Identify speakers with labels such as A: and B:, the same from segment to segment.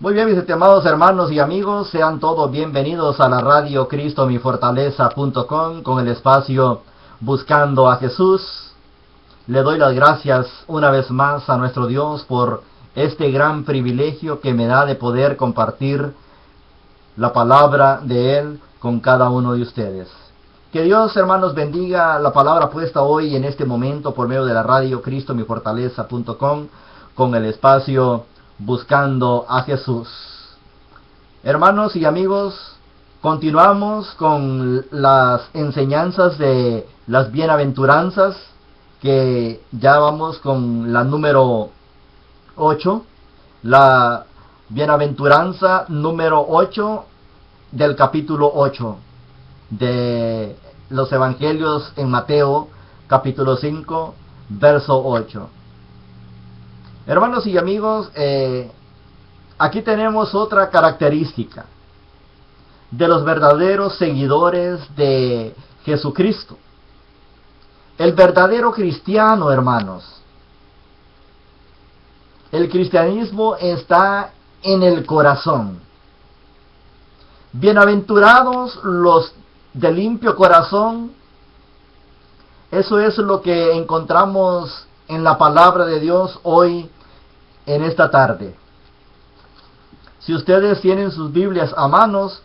A: Muy bien, mis estimados hermanos y amigos, sean todos bienvenidos a la radio cristomifortaleza.com con el espacio Buscando a Jesús. Le doy las gracias una vez más a nuestro Dios por este gran privilegio que me da de poder compartir la palabra de Él con cada uno de ustedes. Que Dios, hermanos, bendiga la palabra puesta hoy en este momento por medio de la radio cristomifortaleza.com con el espacio Buscando a Jesús. Hermanos y amigos, continuamos con las enseñanzas de las bienaventuranzas, que ya vamos con la número 8, la bienaventuranza número 8 del capítulo 8 de los evangelios en Mateo, capítulo 5, verso 8. Hermanos y amigos, aquí tenemos otra característica de los verdaderos seguidores de Jesucristo. El verdadero cristiano, hermanos. El cristianismo está en el corazón. Bienaventurados los de limpio corazón. Eso es lo que encontramos en la palabra de Dios hoy en esta tarde. Si ustedes tienen sus Biblias a manos,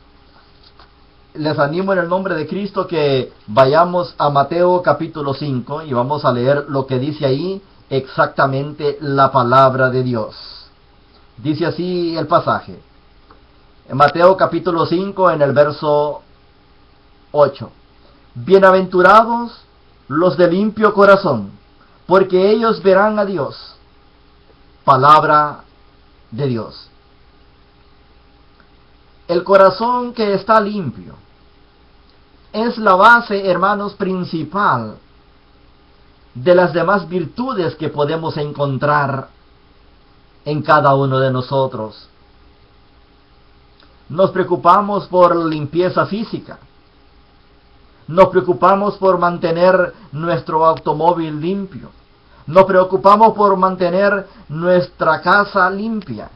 A: les animo en el nombre de Cristo que vayamos a Mateo capítulo 5 y vamos a leer lo que dice ahí exactamente la palabra de Dios. Dice así el pasaje. En Mateo capítulo 5 en el verso 8. Bienaventurados los de limpio corazón, porque ellos verán a Dios. Palabra de Dios. El corazón que está limpio es la base, hermanos, principal de las demás virtudes que podemos encontrar en cada uno de nosotros. Nos preocupamos por la limpieza física. Nos preocupamos por mantener nuestro automóvil limpio. Nos preocupamos por mantener nuestra casa limpia.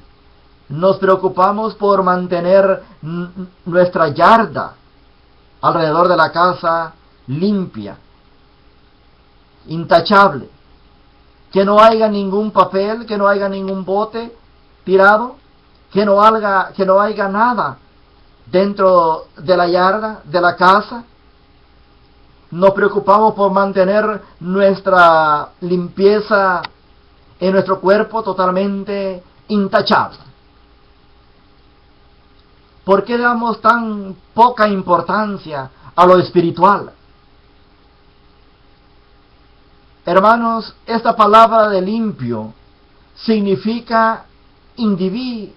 A: Nos preocupamos por mantener nuestra yarda alrededor de la casa limpia, intachable. Que no haya ningún papel, que no haya ningún bote tirado, que no haya nada dentro de la yarda, de la casa. Nos preocupamos por mantener nuestra limpieza en nuestro cuerpo totalmente intachable. ¿Por qué damos tan poca importancia a lo espiritual? Hermanos, esta palabra de limpio significa indiviso,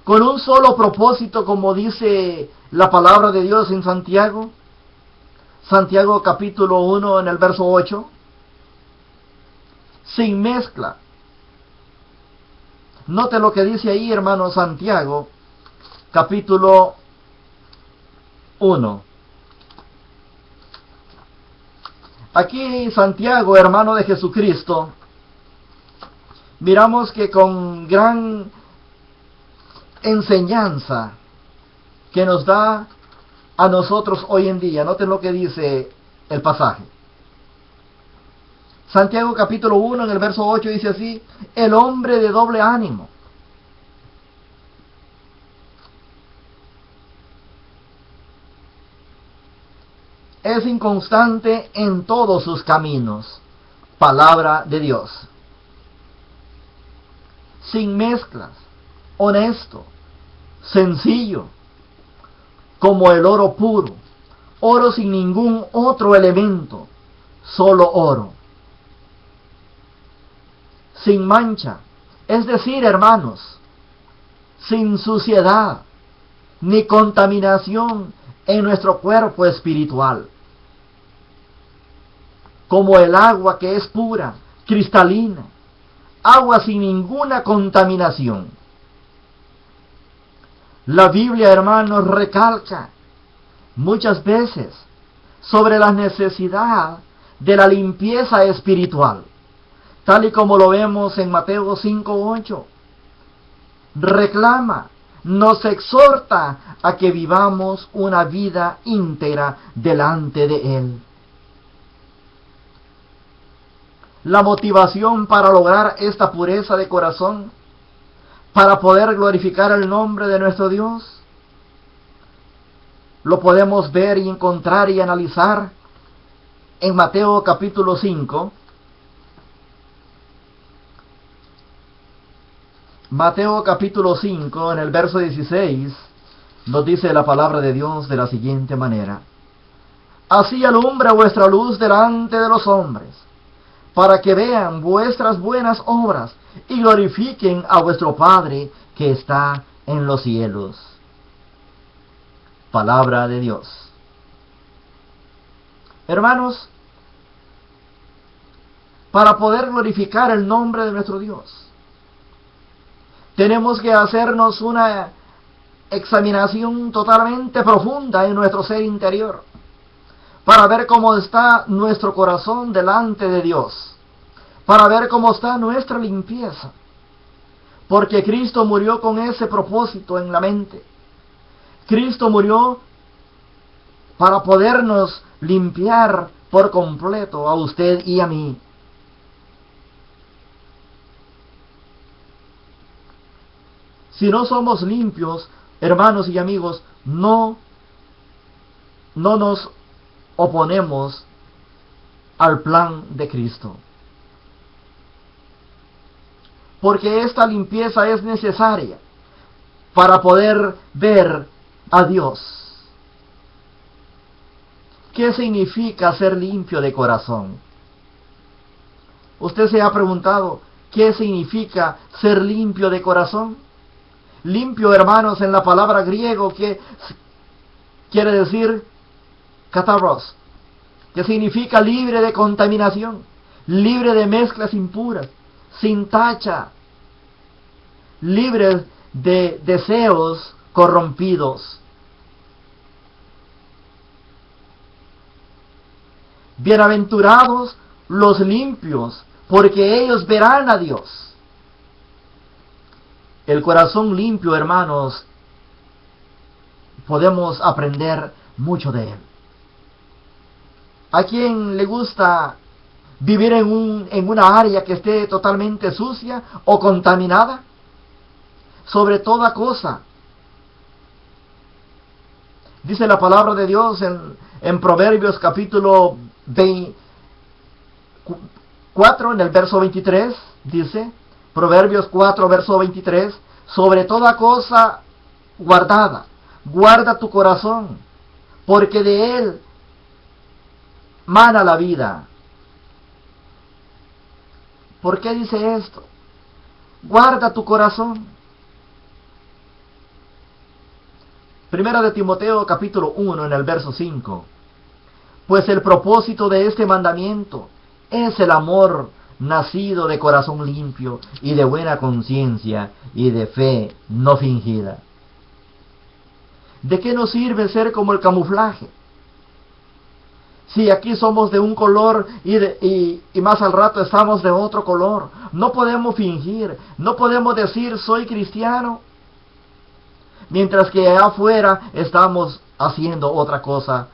A: con un solo propósito, como dice la palabra de Dios en Santiago capítulo 1 en el verso 8, sin mezcla. Note lo que dice ahí, hermano, Santiago capítulo 1. Aquí Santiago, hermano de Jesucristo, miramos que con gran enseñanza que nos da a nosotros hoy en día. Noten lo que dice el pasaje. Santiago capítulo 1 en el verso 8 dice así: el hombre de doble ánimo es inconstante en todos sus caminos. Palabra de Dios. Sin mezclas, honesto, sencillo, como el oro puro, oro sin ningún otro elemento, solo oro. Sin mancha, es decir, hermanos, sin suciedad, ni contaminación en nuestro cuerpo espiritual. Como el agua que es pura, cristalina, agua sin ninguna contaminación. La Biblia, hermanos, recalca muchas veces sobre la necesidad de la limpieza espiritual, tal y como lo vemos en Mateo 5:8. Reclama, nos exhorta a que vivamos una vida íntegra delante de Él. La motivación para lograr esta pureza de corazón, para poder glorificar el nombre de nuestro Dios, lo podemos ver y encontrar y analizar en Mateo capítulo 5. Mateo capítulo 5, en el verso 16, nos dice la palabra de Dios de la siguiente manera: así alumbra vuestra luz delante de los hombres, para que vean vuestras buenas obras y glorifiquen a vuestro Padre que está en los cielos. Palabra de Dios. Hermanos, para poder glorificar el nombre de nuestro Dios, tenemos que hacernos una examinación totalmente profunda en nuestro ser interior, para ver cómo está nuestro corazón delante de Dios, para ver cómo está nuestra limpieza, porque Cristo murió con ese propósito en la mente. Cristo murió para podernos limpiar por completo a usted y a mí. Si no somos limpios, hermanos y amigos, no nos oponemos al plan de Cristo. Porque esta limpieza es necesaria para poder ver a Dios. ¿Qué significa ser limpio de corazón? ¿Usted se ha preguntado qué significa ser limpio de corazón? Limpio, hermanos, en la palabra griego que quiere decir kataros, que significa libre de contaminación, libre de mezclas impuras, sin tacha, libre de deseos corrompidos. Bienaventurados los limpios, porque ellos verán a Dios. El corazón limpio, hermanos, podemos aprender mucho de él. ¿A quién le gusta vivir en una área que esté totalmente sucia o contaminada? Sobre toda cosa. Dice la palabra de Dios en Proverbios capítulo 4, en el verso 23, dice, Proverbios 4, verso 23, sobre toda cosa guardada, guarda tu corazón, porque de él mana la vida. ¿Por qué dice esto? Guarda tu corazón. Primera de Timoteo capítulo 1, en el verso 5. Pues el propósito de este mandamiento es el amor nacido de corazón limpio y de buena conciencia y de fe no fingida. ¿De qué nos sirve ser como el camuflaje? Si aquí somos de un color y más al rato estamos de otro color. No podemos fingir, no podemos decir soy cristiano, mientras que allá afuera estamos haciendo otra cosa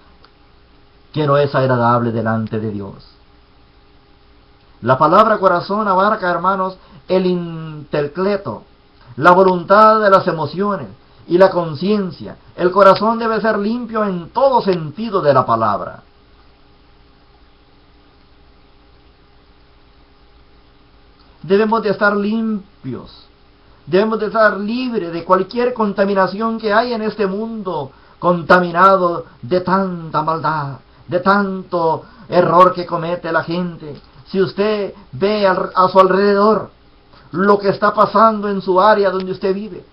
A: que no es agradable delante de Dios. La palabra corazón abarca, hermanos, el intelecto, la voluntad de las emociones y la conciencia. El corazón debe ser limpio en todo sentido de la palabra. Debemos de estar limpios, debemos de estar libres de cualquier contaminación que hay en este mundo, contaminado de tanta maldad, de tanto error que comete la gente. Si usted ve a su alrededor lo que está pasando en su área donde usted vive,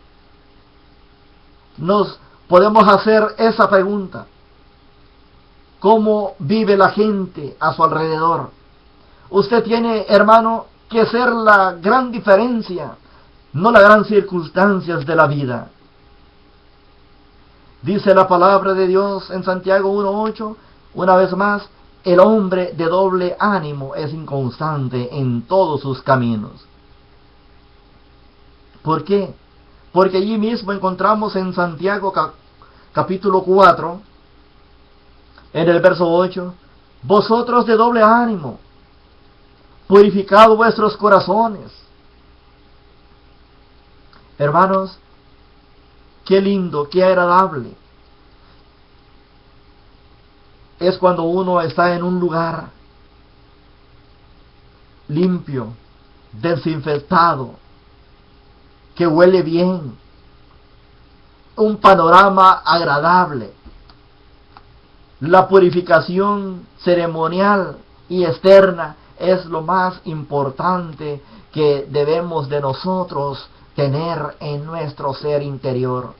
A: nos podemos hacer esa pregunta: ¿cómo vive la gente a su alrededor? Usted tiene, hermano, que ser la gran diferencia, no las grandes circunstancias de la vida. Dice la palabra de Dios en Santiago 1:8, una vez más, El hombre de doble ánimo es inconstante en todos sus caminos. ¿Por qué? Porque allí mismo encontramos en Santiago capítulo 4, en el verso 8, vosotros de doble ánimo, purificad vuestros corazones. Hermanos, qué lindo, qué agradable es cuando uno está en un lugar limpio, desinfectado, que huele bien, un panorama agradable. La purificación ceremonial y externa es lo más importante que debemos de nosotros tener en nuestro ser interior.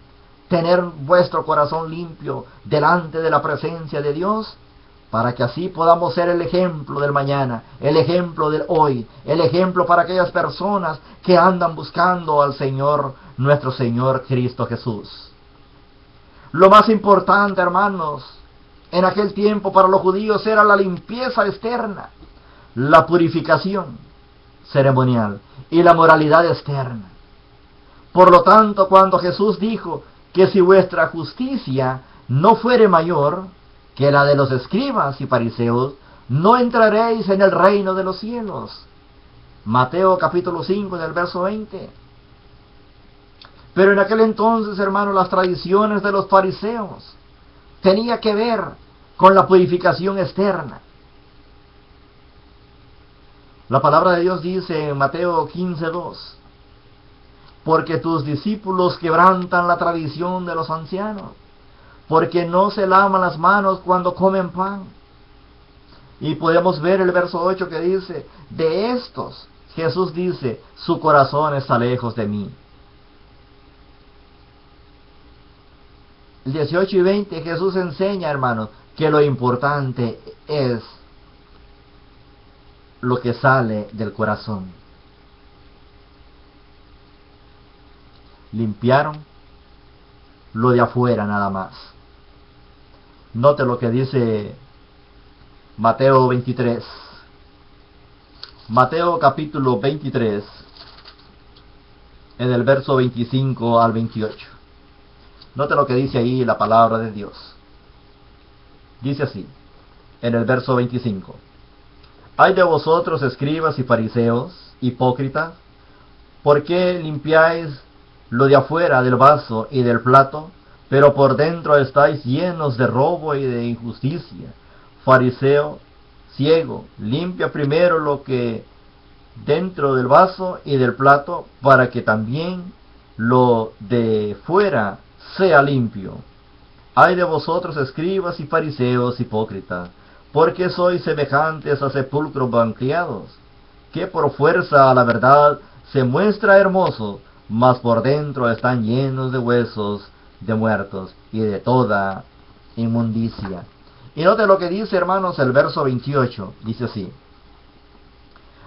A: Tener vuestro corazón limpio delante de la presencia de Dios, para que así podamos ser el ejemplo del mañana, el ejemplo del hoy, el ejemplo para aquellas personas que andan buscando al Señor, nuestro Señor Cristo Jesús. Lo más importante, hermanos, en aquel tiempo para los judíos era la limpieza externa, la purificación ceremonial y la moralidad externa. Por lo tanto, cuando Jesús dijo que si vuestra justicia no fuere mayor que la de los escribas y fariseos, no entraréis en el reino de los cielos. Mateo capítulo 5 del verso 20. Pero en aquel entonces, hermanos, las tradiciones de los fariseos tenía que ver con la purificación externa. La palabra de Dios dice en Mateo 15:2, porque tus discípulos quebrantan la tradición de los ancianos, porque no se lavan las manos cuando comen pan. Y podemos ver el verso 8 que dice, de estos, Jesús dice, su corazón está lejos de mí. El 18 y 20 Jesús enseña, hermanos, que lo importante es lo que sale del corazón. Limpiaron lo de afuera nada más. Note lo que dice Mateo 23. Mateo capítulo 23, en el verso 25 al 28. Note lo que dice ahí la palabra de Dios. Dice así, en el verso 25. Ay de vosotros, escribas y fariseos, hipócritas, ¿por qué limpiáis lo de afuera del vaso y del plato, pero por dentro estáis llenos de robo y de injusticia? Fariseo ciego, limpia primero lo que dentro del vaso y del plato, para que también lo de fuera sea limpio. Ay de vosotros, escribas y fariseos hipócritas, porque sois semejantes a sepulcros blanqueados, que por fuerza a la verdad se muestra hermoso, mas por dentro están llenos de huesos de muertos y de toda inmundicia. Y note lo que dice, hermanos, el verso 28, dice así: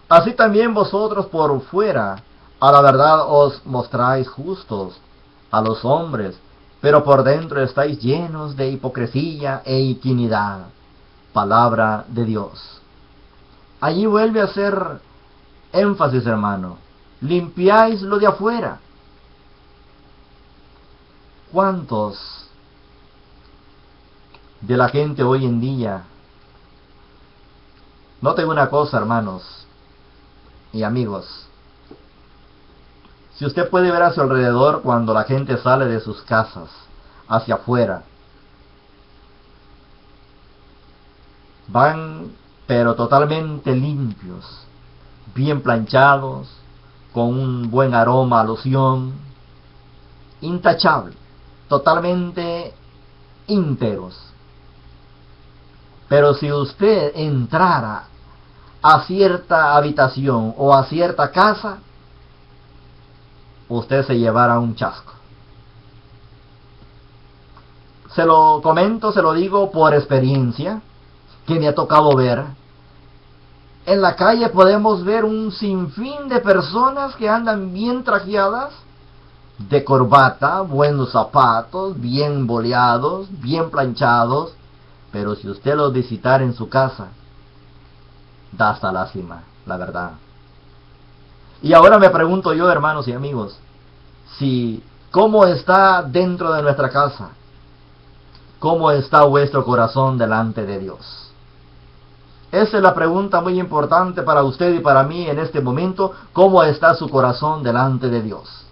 A: así también vosotros por fuera a la verdad os mostráis justos a los hombres, pero por dentro estáis llenos de hipocresía e iniquidad. Palabra de Dios. Allí vuelve a hacer énfasis, hermano. Limpiáis lo de afuera. ¿Cuántos de la gente hoy en día? Noten una cosa, hermanos y amigos. Si usted puede ver a su alrededor cuando la gente sale de sus casas hacia afuera, van pero totalmente limpios, bien planchados, con un buen aroma a loción, intachable, totalmente íntegros. Pero si usted entrara a cierta habitación o a cierta casa, usted se llevará un chasco. Se lo comento, se lo digo por experiencia, que me ha tocado ver. En la calle podemos ver un sinfín de personas que andan bien trajeadas, de corbata, buenos zapatos, bien boleados, bien planchados, pero si usted los visitara en su casa, da hasta lástima, la verdad. Y ahora me pregunto yo, hermanos y amigos, si cómo está dentro de nuestra casa, cómo está vuestro corazón delante de Dios. Esa es la pregunta muy importante para usted y para mí en este momento. ¿Cómo está su corazón delante de Dios?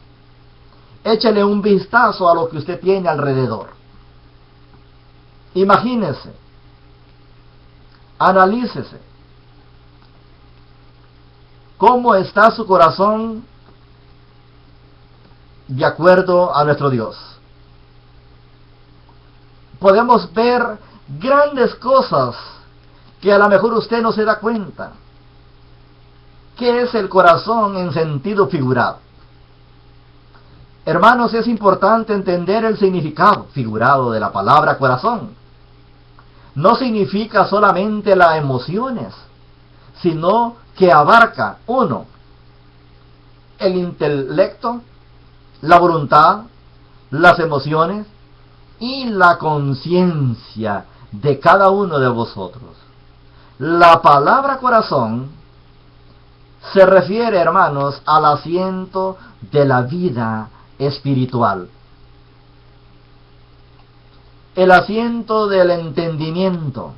A: Échele un vistazo a lo que usted tiene alrededor. Imagínese. Analícese. ¿Cómo está su corazón de acuerdo a nuestro Dios? Podemos ver grandes cosas que a lo mejor usted no se da cuenta. ¿Qué es el corazón en sentido figurado? Hermanos, es importante entender el significado figurado de la palabra corazón. No significa solamente las emociones, sino que abarca, 1, el intelecto, la voluntad, las emociones y la conciencia de cada uno de vosotros. La palabra corazón se refiere, hermanos, al asiento de la vida espiritual, el asiento del entendimiento.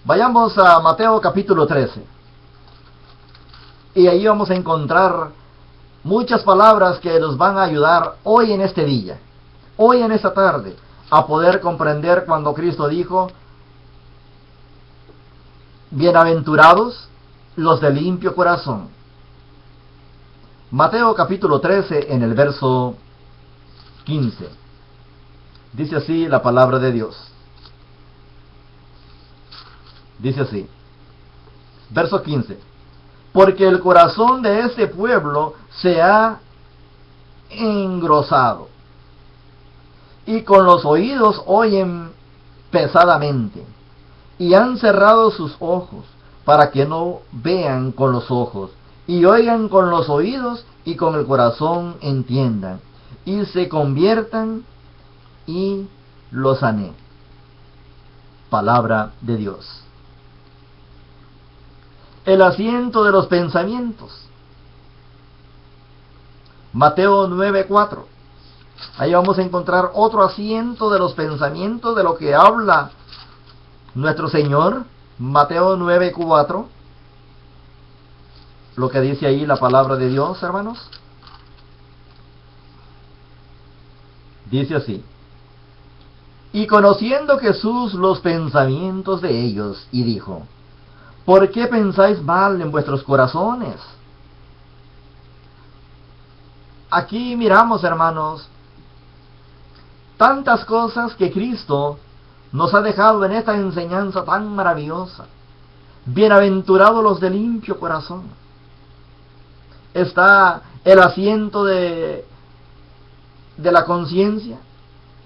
A: Vayamos a Mateo capítulo 13, y ahí vamos a encontrar muchas palabras que nos van a ayudar hoy en este día, hoy en esta tarde, a poder comprender cuando Cristo dijo: bienaventurados los de limpio corazón. Mateo capítulo 13 en el verso 15. Dice así la palabra de Dios. Dice así, verso 15. Porque el corazón de este pueblo se ha engrosado, y con los oídos oyen pesadamente, y han cerrado sus ojos, para que no vean con los ojos, y oigan con los oídos, y con el corazón entiendan, y se conviertan, y los sané. Palabra de Dios. El asiento de los pensamientos. Mateo 9:4. Ahí vamos a encontrar otro asiento de los pensamientos de lo que habla nuestro Señor. Mateo 9:4. Lo que dice ahí la palabra de Dios, hermanos. Dice así: y conociendo Jesús los pensamientos de ellos, y dijo: ¿por qué pensáis mal en vuestros corazones? Aquí miramos, hermanos, tantas cosas que Cristo nos ha dejado en esta enseñanza tan maravillosa. Bienaventurados los de limpio corazón. Está el asiento de la conciencia,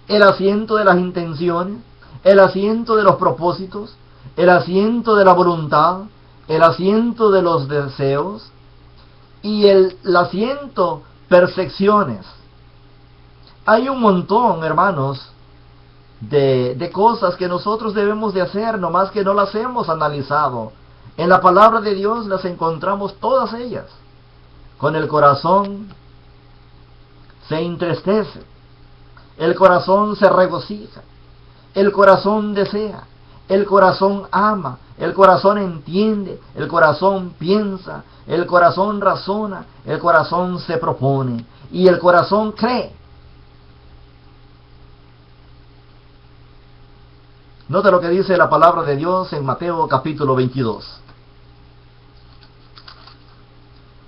A: el asiento de las intenciones, el asiento de los propósitos, el asiento de la voluntad, el asiento de los deseos y el asiento percepciones. Hay un montón, hermanos, de cosas que nosotros debemos de hacer, nomás que no las hemos analizado. En la palabra de Dios las encontramos todas ellas. Con el corazón se entristece, el corazón se regocija, el corazón desea, el corazón ama, el corazón entiende, el corazón piensa, el corazón razona, el corazón se propone y el corazón cree. Nota lo que dice la palabra de Dios en Mateo capítulo 22.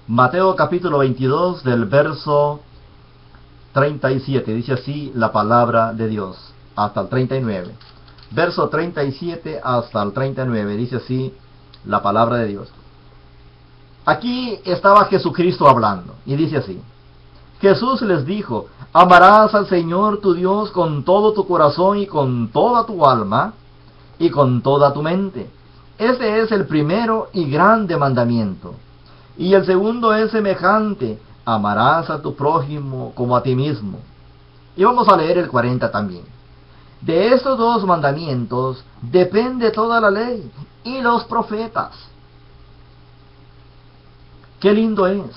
A: Mateo capítulo 22 del verso 37. Dice así la palabra de Dios hasta el 39. Verso 37 hasta el 39. Dice así la palabra de Dios. Aquí estaba Jesucristo hablando y dice así: Jesús les dijo: amarás al Señor tu Dios con todo tu corazón y con toda tu alma y con toda tu mente. Este es el primero y grande mandamiento. Y el segundo es semejante: amarás a tu prójimo como a ti mismo. Y vamos a leer el 40 también. De estos dos mandamientos depende toda la ley y los profetas. Qué lindo es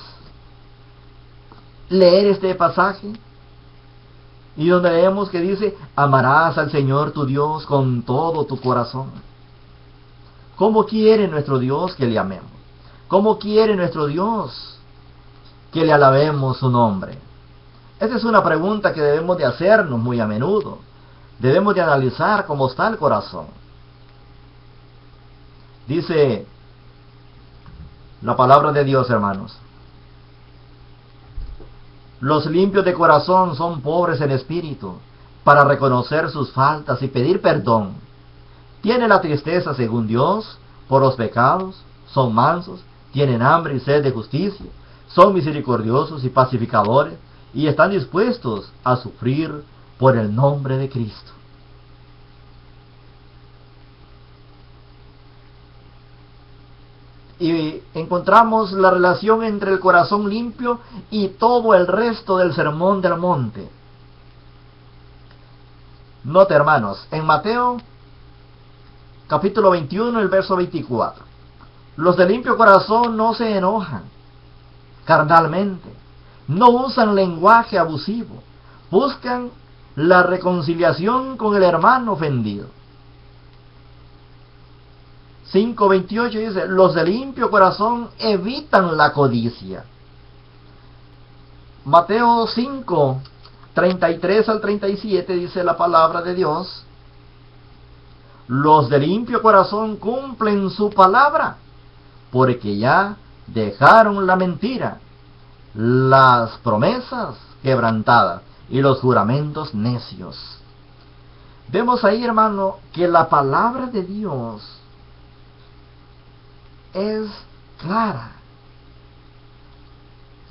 A: leer este pasaje, y donde leemos que dice: amarás al Señor tu Dios con todo tu corazón. ¿Cómo quiere nuestro Dios que le amemos? ¿Cómo quiere nuestro Dios que le alabemos su nombre? Esa es una pregunta que debemos de hacernos muy a menudo. Debemos de analizar cómo está el corazón. Dice la palabra de Dios, hermanos: los limpios de corazón son pobres en espíritu, para reconocer sus faltas y pedir perdón. Tienen la tristeza según Dios por los pecados, son mansos, tienen hambre y sed de justicia, son misericordiosos y pacificadores, y están dispuestos a sufrir por el nombre de Cristo. Y encontramos la relación entre el corazón limpio y todo el resto del sermón del monte. Note, hermanos, en Mateo capítulo 21, el verso 24. Los de limpio corazón no se enojan carnalmente, no usan lenguaje abusivo, buscan la reconciliación con el hermano ofendido. 5:28 dice: los de limpio corazón evitan la codicia. Mateo 5:33 al 37 dice la palabra de Dios: los de limpio corazón cumplen su palabra, porque ya dejaron la mentira, las promesas quebrantadas y los juramentos necios. Vemos ahí, hermano, que la palabra de Dios es clara.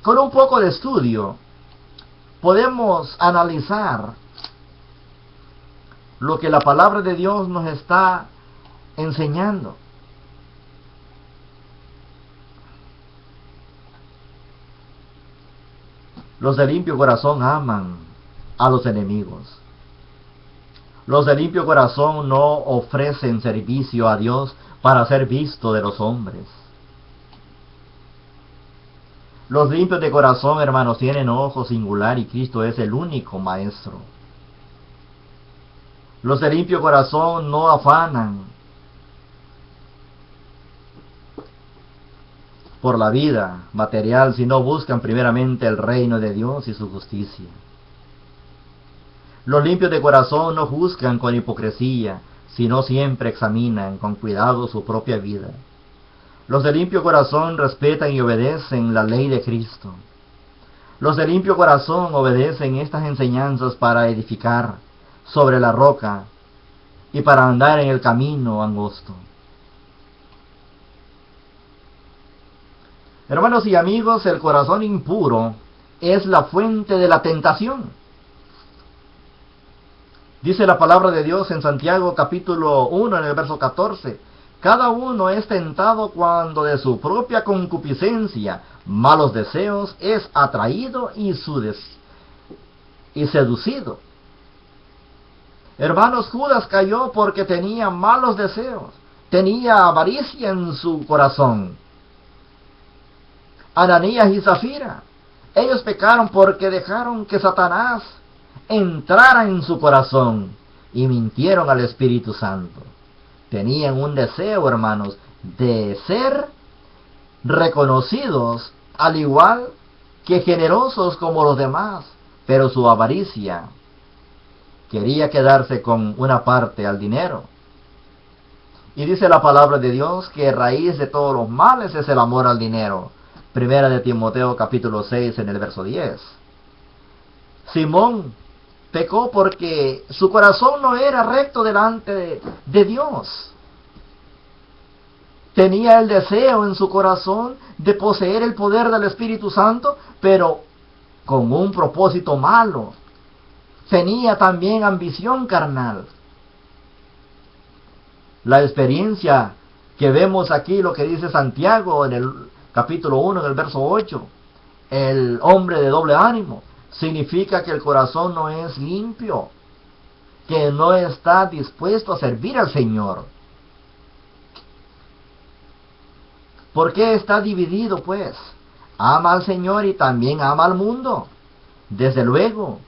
A: Con un poco de estudio podemos analizar lo que la palabra de Dios nos está enseñando. Los de limpio corazón aman a los enemigos. Los de limpio corazón no ofrecen servicio a Dios para ser visto de los hombres. Los limpios de corazón, hermanos, tienen ojo singular y Cristo es el único maestro. Los de limpio corazón no afanan por la vida material, sino buscan primeramente el reino de Dios y su justicia. Los limpios de corazón no juzgan con hipocresía, sino siempre examinan con cuidado su propia vida. Los de limpio corazón respetan y obedecen la ley de Cristo. Los de limpio corazón obedecen estas enseñanzas para edificar sobre la roca y para andar en el camino angosto. Hermanos y amigos, el corazón impuro es la fuente de la tentación. Dice la palabra de Dios en Santiago capítulo 1 en el verso 14: cada uno es tentado cuando de su propia concupiscencia, malos deseos, es atraído y seducido. Hermanos, Judas cayó porque tenía malos deseos, tenía avaricia en su corazón. Ananías y Zafira, ellos pecaron porque dejaron que Satanás entrara en su corazón y mintieron al Espíritu Santo. Tenían un deseo, hermanos, de ser reconocidos, al igual que generosos como los demás, pero su avaricia quería quedarse con una parte al dinero. Y dice la palabra de Dios que raíz de todos los males es el amor al dinero. Primera de Timoteo capítulo 6 en el verso 10. Simón pecó porque su corazón no era recto delante de Dios. Tenía el deseo en su corazón de poseer el poder del Espíritu Santo, pero con un propósito malo. Tenía también ambición carnal. La experiencia que vemos aquí, lo que dice Santiago en el capítulo 1, en el verso 8, el hombre de doble ánimo, significa que el corazón no es limpio, que no está dispuesto a servir al Señor. ¿Por qué está dividido, pues? Ama al Señor y también ama al mundo. Desde luego,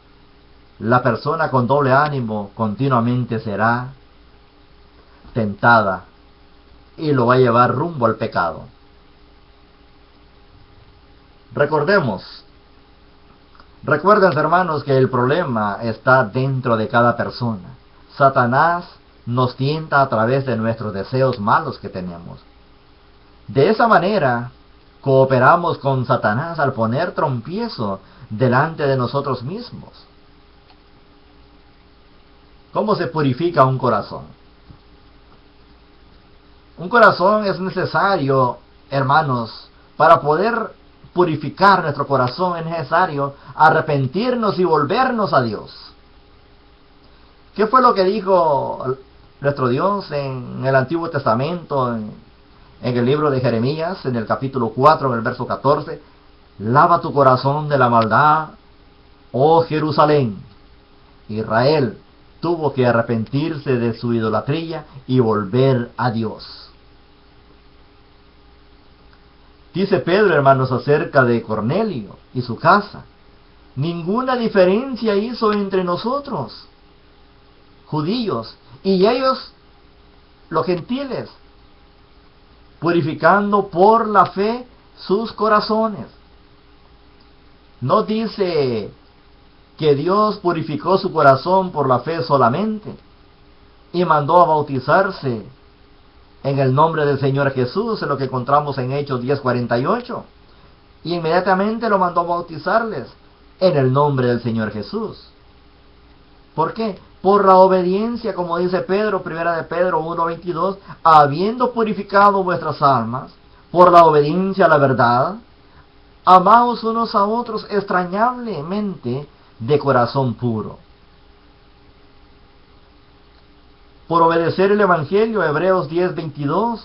A: la persona con doble ánimo continuamente será tentada y lo va a llevar rumbo al pecado. Recuerden, hermanos, que el problema está dentro de cada persona. Satanás nos tienta a través de nuestros deseos malos que tenemos. De esa manera, cooperamos con Satanás al poner trompiezo delante de nosotros mismos. ¿Cómo se purifica un corazón? Un corazón es necesario, hermanos, para poder purificar nuestro corazón es necesario arrepentirnos y volvernos a Dios. ¿Qué fue lo que dijo nuestro Dios en el Antiguo Testamento, en el libro de Jeremías, en el capítulo 4, en el verso 14? Lava tu corazón de la maldad, oh Jerusalén. Israel tuvo que arrepentirse de su idolatría y volver a Dios. Dice Pedro, hermanos, acerca de Cornelio y su casa: ninguna diferencia hizo entre nosotros, judíos, y ellos, los gentiles, purificando por la fe sus corazones. No dice que Dios purificó su corazón por la fe solamente y mandó a bautizarse en el nombre del Señor Jesús, en lo que encontramos en Hechos 10:48. Y inmediatamente lo mandó a bautizarles en el nombre del Señor Jesús. ¿Por qué? Por la obediencia, como dice Pedro, primera de Pedro 1:22, habiendo purificado vuestras almas por la obediencia a la verdad, amaos unos a otros extrañablemente de corazón puro. Por obedecer el Evangelio, Hebreos 10:22,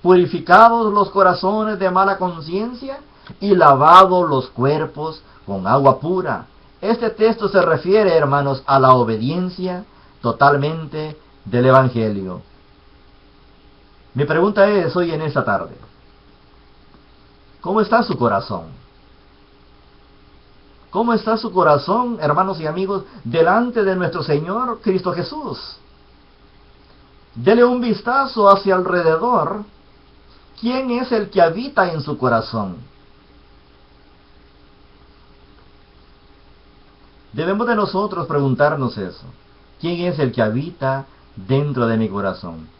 A: purificados los corazones de mala conciencia y lavados los cuerpos con agua pura. Este texto se refiere, hermanos, a la obediencia totalmente del Evangelio. Mi pregunta es hoy en esta tarde: ¿cómo está su corazón? ¿Cómo está su corazón, hermanos y amigos, delante de nuestro Señor Cristo Jesús? Dele un vistazo hacia alrededor. ¿Quién es el que habita en su corazón? Debemos de nosotros preguntarnos eso. ¿Quién es el que habita dentro de mi corazón?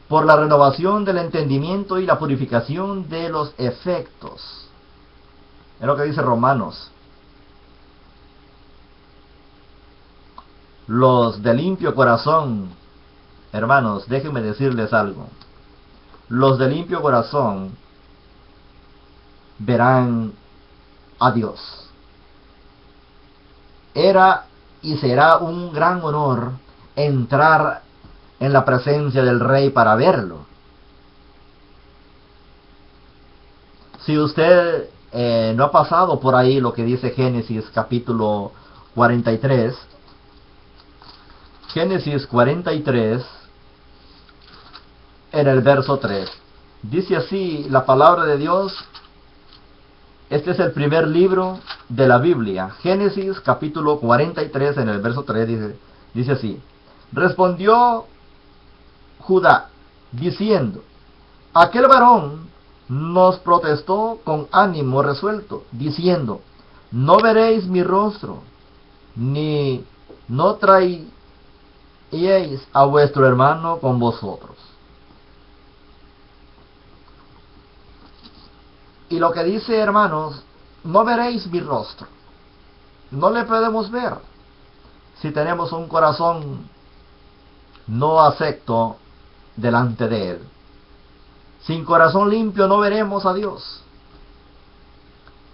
A: Por la renovación del entendimiento y la purificación de los efectos. Es lo que dice Romanos. Los de limpio corazón, hermanos, déjenme decirles algo. Los de limpio corazón verán a Dios. Era y será un gran honor entrar en la presencia del Rey para verlo. Si usted no ha pasado por ahí lo que dice Génesis capítulo 43, Génesis 43, en el verso 3. Dice así la palabra de Dios. Este es el primer libro de la Biblia. Génesis capítulo 43, en el verso 3, dice así: respondió Judá, diciendo: aquel varón nos protestó con ánimo resuelto, diciendo: no veréis mi rostro, ni no traeréis a vuestro hermano con vosotros. Y lo que dice, hermanos, no veréis mi rostro. No le podemos ver si tenemos un corazón no acepto delante de Él. Sin corazón limpio no veremos a Dios.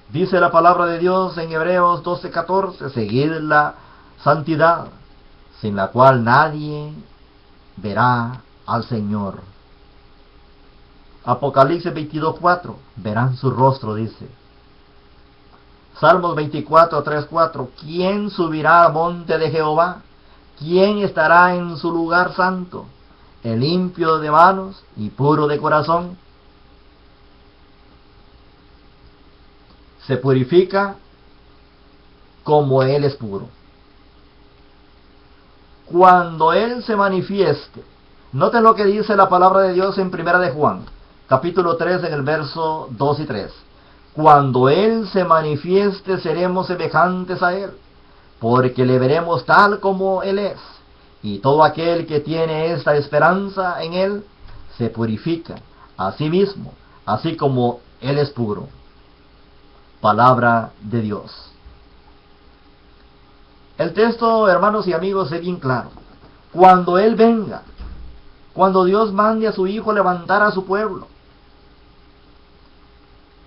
A: Dice la palabra de Dios en Hebreos 12:14, seguid la santidad, sin la cual nadie verá al Señor. Apocalipsis 22:4, verán su rostro, dice. Salmos 24:3-4, ¿quién subirá al monte de Jehová? ¿quién estará en su lugar santo? El limpio de manos y puro de corazón. Se purifica como Él es puro. Cuando Él se manifieste, noten lo que dice la palabra de Dios en Primera de Juan, capítulo 3, en el verso 2 y 3. Cuando Él se manifieste, seremos semejantes a Él, porque le veremos tal como Él es. Y todo aquel que tiene esta esperanza en Él, se purifica a sí mismo, así como Él es puro. Palabra de Dios. El texto, hermanos y amigos, es bien claro. Cuando Él venga, cuando Dios mande a su Hijo levantar a su pueblo,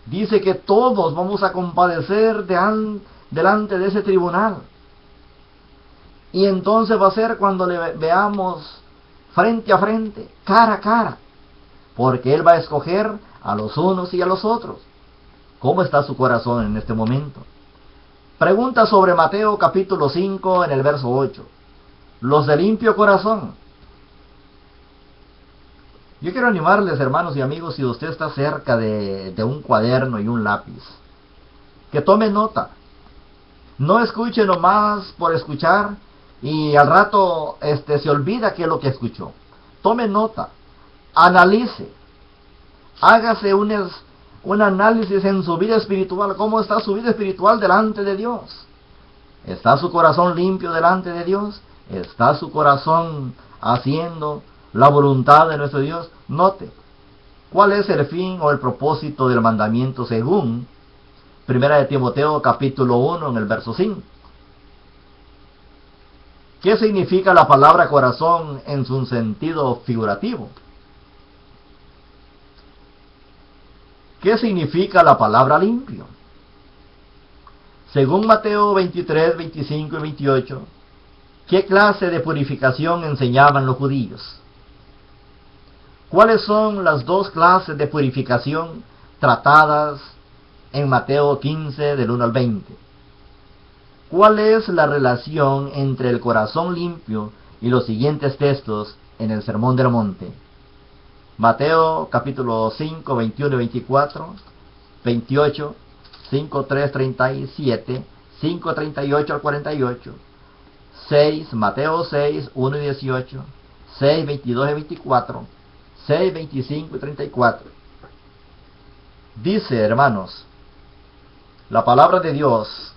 A: dice que todos vamos a compadecer delante de ese tribunal. Y entonces va a ser cuando le veamos frente a frente, cara a cara, porque Él va a escoger a los unos y a los otros. ¿Cómo está su corazón en este momento? Pregunta sobre Mateo capítulo 5 en el verso 8. Los de limpio corazón. Yo quiero animarles, hermanos y amigos, si usted está cerca de un cuaderno y un lápiz, que tome nota. No escuche nomás por escuchar y al rato se olvida qué es lo que escuchó. Tome nota, analice, hágase un análisis en su vida espiritual. ¿Cómo está su vida espiritual delante de Dios? ¿Está su corazón limpio delante de Dios? ¿Está su corazón haciendo la voluntad de nuestro Dios? Note, ¿cuál es el fin o el propósito del mandamiento según Primera de Timoteo capítulo 1 en el verso 5? ¿Qué significa la palabra corazón en su sentido figurativo? ¿Qué significa la palabra limpio? Según Mateo 23, 25 y 28, ¿qué clase de purificación enseñaban los judíos? ¿Cuáles son las dos clases de purificación tratadas en Mateo 15, del 1 al 20? ¿Cuál es la relación entre el corazón limpio y los siguientes textos en el Sermón del Monte? Mateo capítulo 5, 21 y 24, 28, 5, 3, 37, 5, 38 al 48, 6, Mateo 6, 1 y 18, 6, 22 y 24, 6, 25 y 34. Dice, hermanos, la palabra de Dios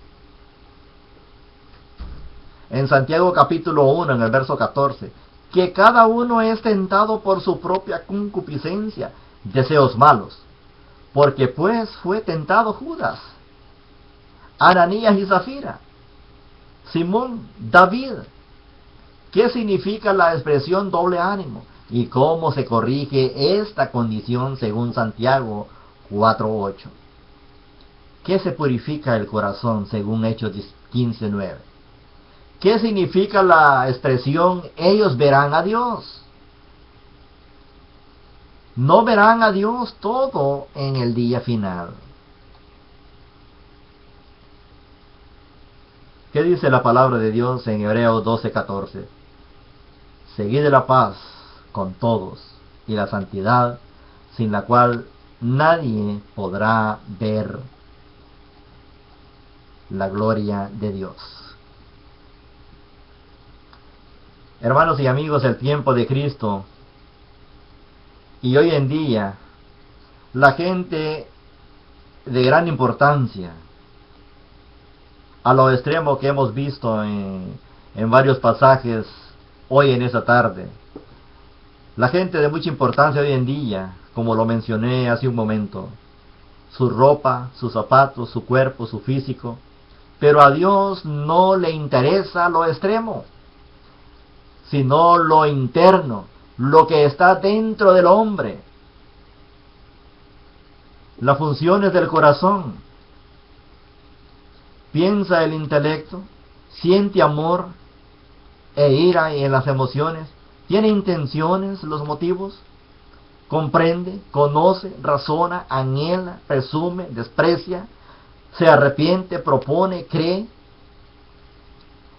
A: en Santiago capítulo 1, en el verso 14, que cada uno es tentado por su propia concupiscencia, deseos malos. Porque pues fue tentado Judas, Ananías y Zafira, Simón, David. ¿Qué significa la expresión doble ánimo? ¿Y cómo se corrige esta condición según Santiago 4:8? ¿Qué se purifica el corazón según Hechos 15:9? ¿Qué significa la expresión ellos verán a Dios? No verán a Dios todo en el día final. ¿Qué dice la palabra de Dios en Hebreos 12:14? Seguid la paz con todos y la santidad, sin la cual nadie podrá ver la gloria de Dios. Hermanos y amigos, el tiempo de Cristo y hoy en día la gente de gran importancia, a lo extremo que hemos visto en varios pasajes hoy en esta tarde, la gente de mucha importancia hoy en día, como lo mencioné hace un momento, su ropa, sus zapatos, su cuerpo, su físico, pero a Dios no le interesa lo extremo, sino lo interno, lo que está dentro del hombre, las funciones del corazón. Piensa el intelecto, siente amor e ira en las emociones, tiene intenciones, los motivos, comprende, conoce, razona, anhela, presume, desprecia, se arrepiente, propone, cree.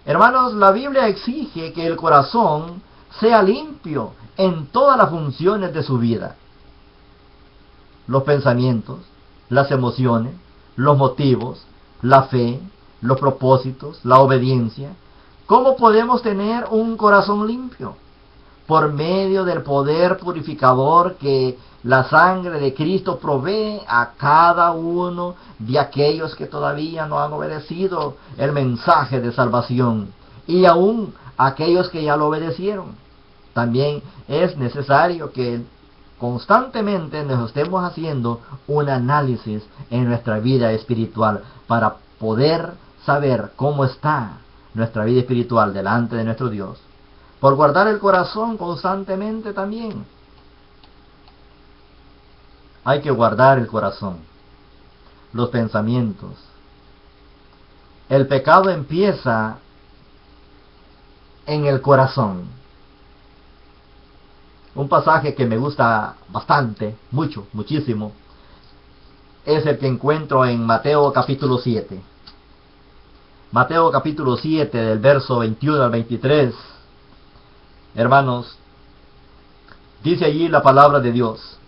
A: Hermanos, la Biblia exige que el corazón sea limpio en todas las funciones de su vida. Los pensamientos, las emociones, los motivos, la fe, los propósitos, la obediencia. ¿Cómo podemos tener un corazón limpio? Por medio del poder purificador que la sangre de Cristo provee a cada uno de aquellos que todavía no han obedecido el mensaje de salvación, y aún aquellos que ya lo obedecieron. También es necesario que constantemente nos estemos haciendo un análisis en nuestra vida espiritual para poder saber cómo está nuestra vida espiritual delante de nuestro Dios. Por guardar el corazón constantemente también. Hay que guardar el corazón, los pensamientos. El pecado empieza en el corazón. Un pasaje que me gusta bastante, muchísimo, es el que encuentro en Mateo capítulo 7. Mateo capítulo 7, del verso 21 al 23. Hermanos, dice allí la palabra de Dios: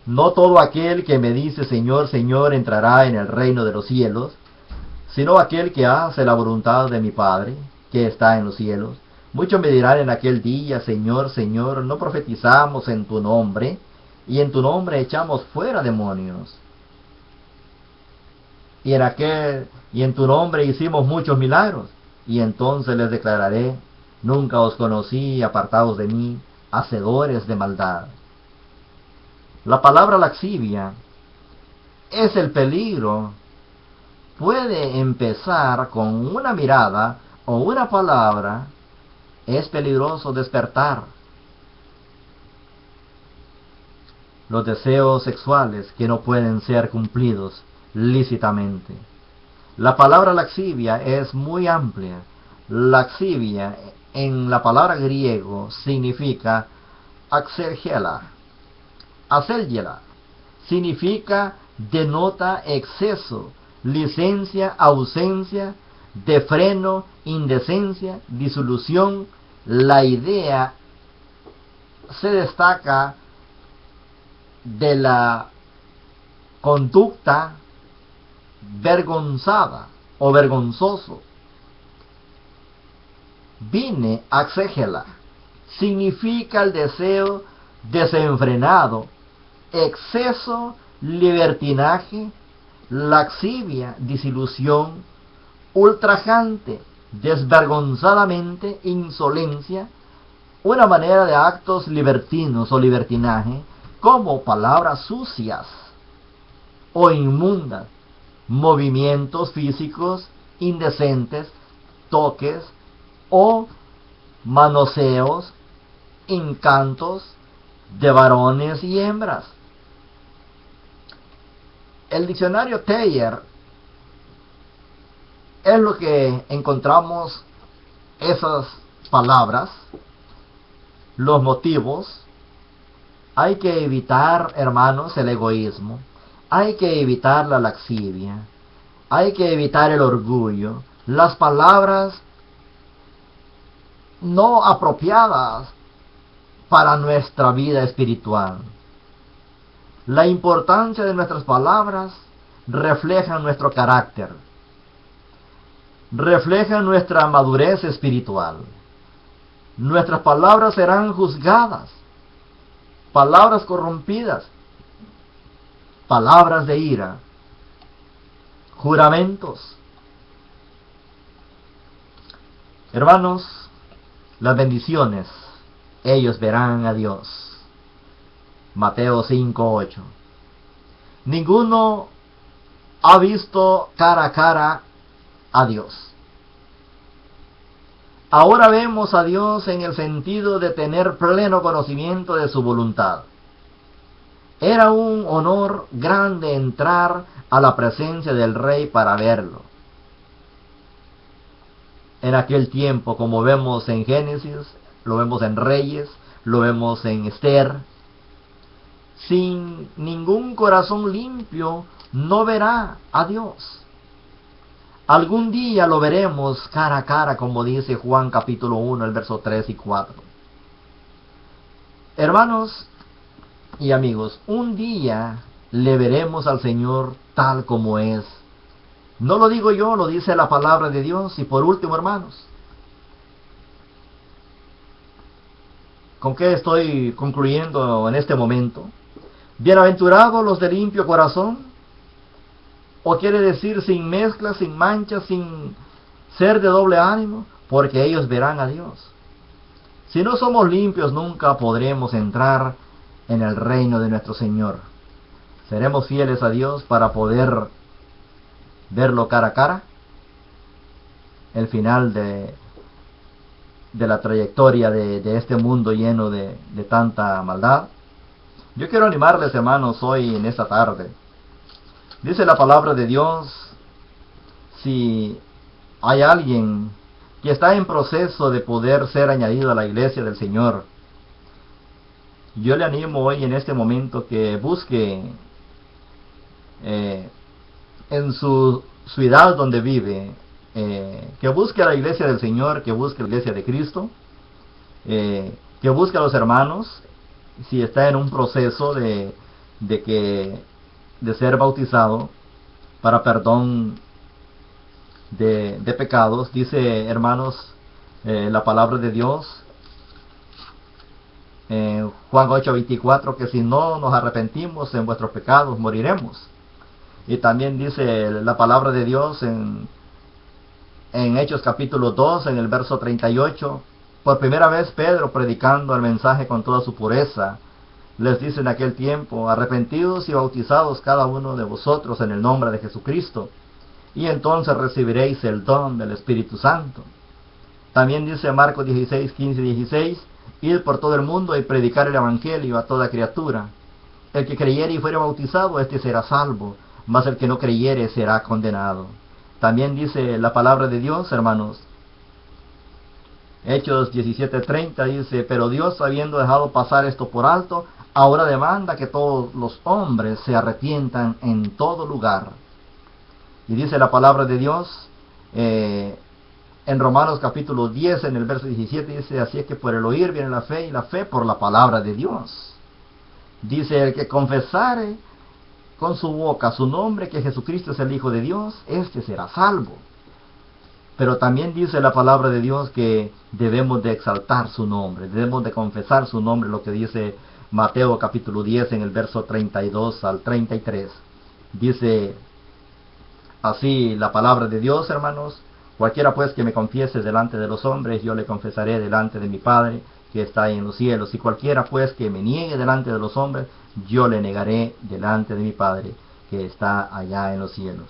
A: no todo aquel que me dice Señor, Señor entrará en el reino de los cielos, sino aquel que hace la voluntad de mi Padre que está en los cielos. Muchos me dirán en aquel día, Señor, Señor, ¿no profetizamos en tu nombre? Y en tu nombre echamos fuera demonios. Y en tu nombre hicimos muchos milagros. Y entonces les declararé: nunca os conocí, apartados de mí, hacedores de maldad. La palabra laxivia es el peligro. Puede empezar con una mirada o una palabra. Es peligroso despertar los deseos sexuales que no pueden ser cumplidos lícitamente. La palabra laxivia es muy amplia. Laxivia en la palabra griego significa axelgela. Axelgela significa denota exceso, licencia, ausencia, de freno, indecencia, disolución. La idea se destaca de la conducta vergonzada o vergonzoso. Vine axegela significa el deseo desenfrenado, exceso, libertinaje, laxivia, disilusión, ultrajante, desvergonzadamente, insolencia, una manera de actos libertinos o libertinaje, como palabras sucias o inmundas, movimientos físicos indecentes, toques o manoseos, encantos de varones y hembras. El diccionario Thayer es lo que encontramos esas palabras, los motivos. Hay que evitar, hermanos, el egoísmo. Hay que evitar la laxivia. Hay que evitar el orgullo. Las palabras no apropiadas para nuestra vida espiritual. La importancia de nuestras palabras refleja nuestro carácter, refleja nuestra madurez espiritual. Nuestras palabras serán juzgadas, palabras corrompidas, palabras de ira, juramentos. Hermanos, las bendiciones, ellos verán a Dios. Mateo 5:8. Ninguno ha visto cara a cara a Dios. Ahora vemos a Dios en el sentido de tener pleno conocimiento de su voluntad. Era un honor grande entrar a la presencia del Rey para verlo. En aquel tiempo, como vemos en Génesis, lo vemos en Reyes, lo vemos en Esther, sin ningún corazón limpio no verá a Dios. Algún día lo veremos cara a cara, como dice Juan capítulo 1, el verso 3 y 4. Hermanos y amigos, un día le veremos al Señor tal como es. No lo digo yo, lo dice la palabra de Dios. Y por último, hermanos, ¿con qué estoy concluyendo en este momento? Bienaventurados los de limpio corazón, o quiere decir sin mezcla, sin mancha, sin ser de doble ánimo, porque ellos verán a Dios. Si no somos limpios, nunca podremos entrar en el reino de nuestro Señor. ¿Seremos fieles a Dios para poder verlo cara a cara? El final de la trayectoria de este mundo lleno de tanta maldad. Yo quiero animarles, hermanos, hoy en esta tarde. Dice la palabra de Dios, si hay alguien que está en proceso de poder ser añadido a la iglesia del Señor, yo le animo hoy en este momento que busque en su ciudad donde vive, que busque a la iglesia del Señor, que busque la iglesia de Cristo, que busque a los hermanos, si está en un proceso de ser bautizado para perdón de pecados. Dice, hermanos, la palabra de Dios en Juan 8:24, que si no nos arrepentimos en vuestros pecados moriremos. Y también dice la palabra de Dios en Hechos capítulo 2, en el verso 38, por primera vez Pedro, predicando el mensaje con toda su pureza, les dice en aquel tiempo, arrepentidos y bautizados cada uno de vosotros en el nombre de Jesucristo, y entonces recibiréis el don del Espíritu Santo. También dice Marcos 16, 15 y 16, id por todo el mundo y predicar el Evangelio a toda criatura. El que creyere y fuere bautizado, este será salvo, mas el que no creyere será condenado. También dice la palabra de Dios, hermanos, Hechos 17:30 dice, pero Dios, habiendo dejado pasar esto por alto, ahora demanda que todos los hombres se arrepientan en todo lugar. Y dice la palabra de Dios en Romanos capítulo 10, en el verso 17, dice, así es que por el oír viene la fe, y la fe por la palabra de Dios. Dice, el que confesare con su boca su nombre, que Jesucristo es el Hijo de Dios, este será salvo. Pero también dice la palabra de Dios que debemos de exaltar su nombre, debemos de confesar su nombre, lo que dice Mateo capítulo 10 en el verso 32 al 33. Dice así la palabra de Dios, hermanos, cualquiera pues que me confiese delante de los hombres, yo le confesaré delante de mi Padre que está en los cielos. Y cualquiera pues que me niegue delante de los hombres, yo le negaré delante de mi Padre que está allá en los cielos.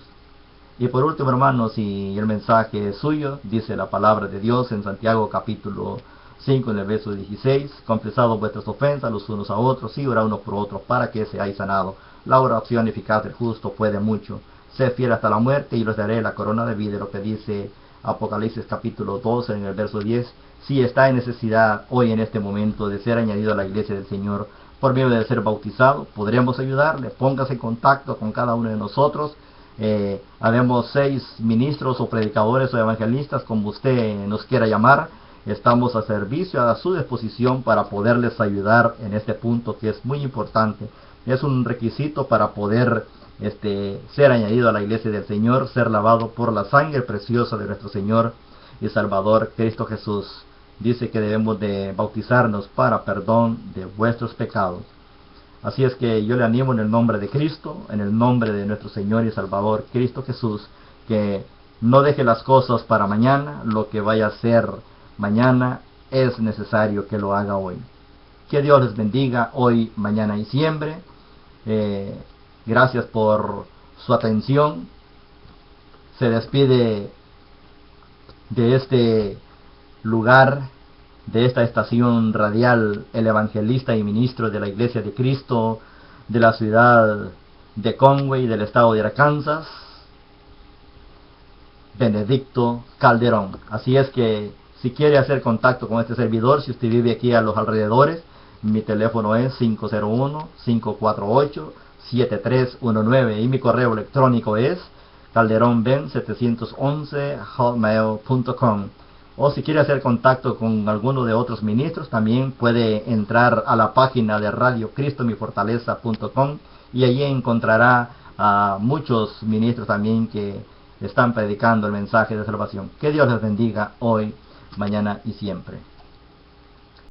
A: Y por último, hermanos, y el mensaje es suyo, dice la palabra de Dios en Santiago capítulo 5 en el verso 16, confesad vuestras ofensas los unos a otros y orad unos por otros para que seáis sanados. La oración eficaz del justo puede mucho. Sé fiel hasta la muerte y les daré la corona de vida, lo que dice Apocalipsis capítulo 12 en el verso 10. Si está en necesidad hoy en este momento de ser añadido a la iglesia del Señor por medio de ser bautizado, podremos ayudarle. Póngase en contacto con cada uno de nosotros. Habemos 6 ministros o predicadores o evangelistas, como usted nos quiera llamar. Estamos a servicio, a su disposición para poderles ayudar en este punto que es muy importante. Es un requisito para poder ser añadido a la iglesia del Señor, ser lavado por la sangre preciosa de nuestro Señor y Salvador Cristo Jesús. Dice que debemos de bautizarnos para perdón de vuestros pecados. Así es que yo le animo en el nombre de Cristo, en el nombre de nuestro Señor y Salvador Cristo Jesús, que no deje las cosas para mañana. Lo que vaya a hacer mañana es necesario que lo haga hoy. Que Dios les bendiga hoy, mañana y siempre. Gracias por su atención. Se despide de este lugar, de esta estación radial, el evangelista y ministro de la Iglesia de Cristo de la ciudad de Conway, del estado de Arkansas, Benedicto Calderón. Así es que si quiere hacer contacto con este servidor, si usted vive aquí a los alrededores, mi teléfono es 501-548-7319 y mi correo electrónico es calderonben 711 o si quiere hacer contacto con alguno de otros ministros, también puede entrar a la página de radiocristomyfortaleza.com y allí encontrará a muchos ministros también que están predicando el mensaje de salvación. Que Dios les bendiga hoy, mañana y siempre.